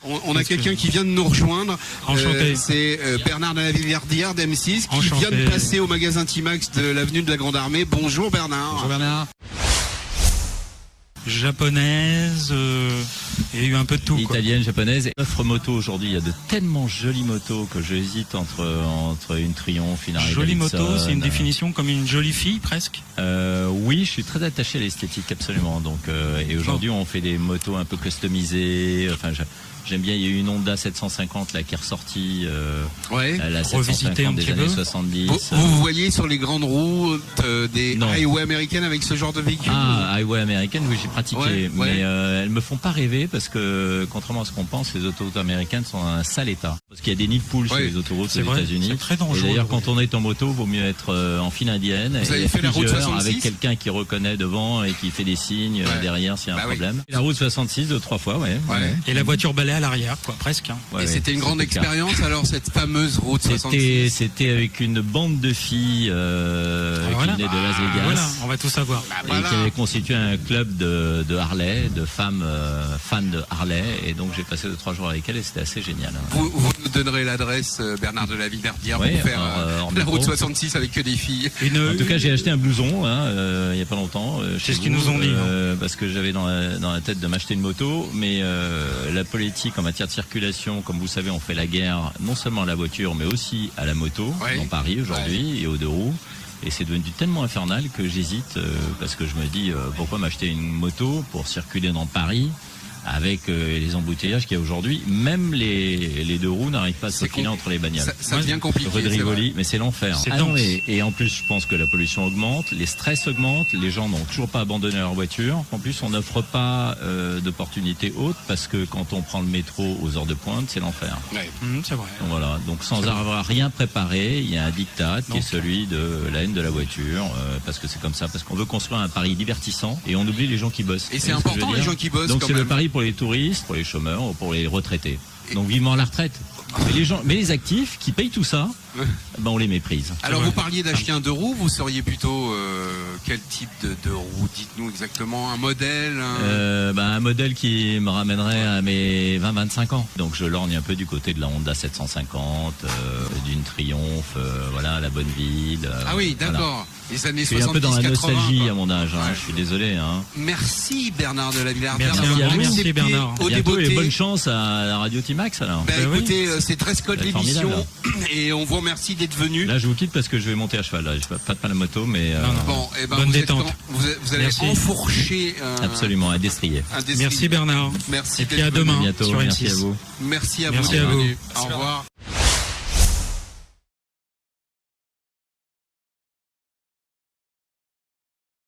On a quelqu'un qui vient de nous rejoindre. Enchanté. C'est Bernard de la Villardière d'M6 qui Enchanté. vient de passer au magasin Timax de l'avenue de la Grande Armée. Bonjour Bernard. Bonjour Bernard. Japonaise, il y a eu un peu de tout. Italienne, japonaise. Et offre moto aujourd'hui, il y a de tellement jolies motos que j'hésite entre une Triumph, une Harley Jolie Davidson. moto, c'est une définition comme une jolie fille presque. Oui, je suis très attaché à l'esthétique, absolument. Donc, et aujourd'hui, on fait des motos un peu customisées. Enfin, j'aime bien. Il y a eu une Honda 750 là qui est ressortie. Ouais. La Revisiter 750 un des petit années peu. 70. Vous voyez sur les grandes routes des Non. highway américaines avec ce genre de véhicule? Ah, highway américaine, oui, j'ai pratiqué, Ouais, mais ouais. elles me font pas rêver parce que, contrairement à ce qu'on pense, les autoroutes américaines sont dans un sale état. Parce qu'il y a des nids de poules sur Ouais. les autoroutes C'est aux vrai, États-Unis. c'est très Et dangereux. d'ailleurs, quand on est en moto, vaut mieux être en file indienne. Vous et avez fait la route plusieurs 66? avec quelqu'un qui reconnaît devant et qui fait des signes Ouais. derrière s'il y a un Bah oui. problème. La route 66 3 fois, ouais. Ouais. Et la voiture balai à l'arrière, quoi, presque. Hein. Ouais, Et ouais, c'était une grande c'était le cas. expérience alors cette fameuse route 66. C'était avec une bande de filles qui voilà. venaient de Las Vegas. Voilà, on va tout savoir. Bah, Et voilà. qui avait constitué un club de Harley, de femmes fans de Harley, et donc j'ai passé 2-3 jours avec elle et c'était assez génial. Hein. Vous nous donnerez l'adresse, Bernard de la Villardière, Ouais, pour faire en la métro. route 66 avec que des filles. En tout cas, j'ai acheté un blouson il y a pas longtemps. C'est chez ce qu'ils vous, nous ont dit, parce que j'avais dans la tête de m'acheter une moto, mais la politique en matière de circulation, comme vous savez, on fait la guerre non seulement à la voiture, mais aussi à la moto Ouais. dans Paris aujourd'hui et aux deux roues. Et c'est devenu tellement infernal que j'hésite parce que je me dis pourquoi m'acheter une moto pour circuler dans Paris avec les embouteillages qu'il y a aujourd'hui. Même les deux roues n'arrivent pas à se C'est faufiler entre les bagnoles. Ça devient compliqué. Rue de c'est vrai. Rivoli, mais c'est l'enfer. C'est Ah non, dense. et en plus, je pense que la pollution augmente, les stress augmentent, les gens n'ont toujours pas abandonné leur voiture. En plus, on n'offre pas d'opportunités hautes parce que quand on prend le métro aux heures de pointe, c'est l'enfer. Ouais. C'est vrai. Donc voilà. Donc sans avoir rien préparé, il y a un diktat qui Donc. est celui de la haine de la voiture, parce que c'est comme ça, parce qu'on veut construire un Paris divertissant et on oublie les gens qui bossent. Et c'est Vous voyez ce que je veux important les dire gens qui bossent Donc quand c'est le même. pari pour les touristes, pour les chômeurs ou pour les retraités. Donc vivement la retraite. Mais les actifs qui payent tout ça, ben on les méprise. Alors vrai. vous parliez d'acheter un deux roues, vous seriez plutôt quel type de roue? Dites-nous exactement, un modèle Un modèle qui me ramènerait à mes 20-25 ans. Donc je lorgne un peu du côté de la Honda 750, d'une Triumph, voilà, la Bonneville. Ah oui, voilà. d'accord. Les années Je suis un peu 70, dans la 80. nostalgie quoi. à mon âge, hein, Ouais. je suis désolé. Hein. Merci Bernard de la Villardière. Merci d'avoir à vous. accepté Merci, Bernard. au Bientôt et débeauté. bonne chance à la Radio Timax alors. Ben, Ben oui. écoutez, c'est très code C'est l'émission formidable. et on vous remercie d'être venu. Là je vous quitte parce que je vais monter à cheval. Là. Je vais pas de la moto mais Non, non. Bon, eh ben, Bonne vous, êtes détente. vous allez Merci. enfourcher absolument un destrier. un destrier. Merci Bernard. Merci Et puis d'être à demain venu. Bientôt, sur merci M6. à vous. Merci à Merci vous. à vous. Au revoir.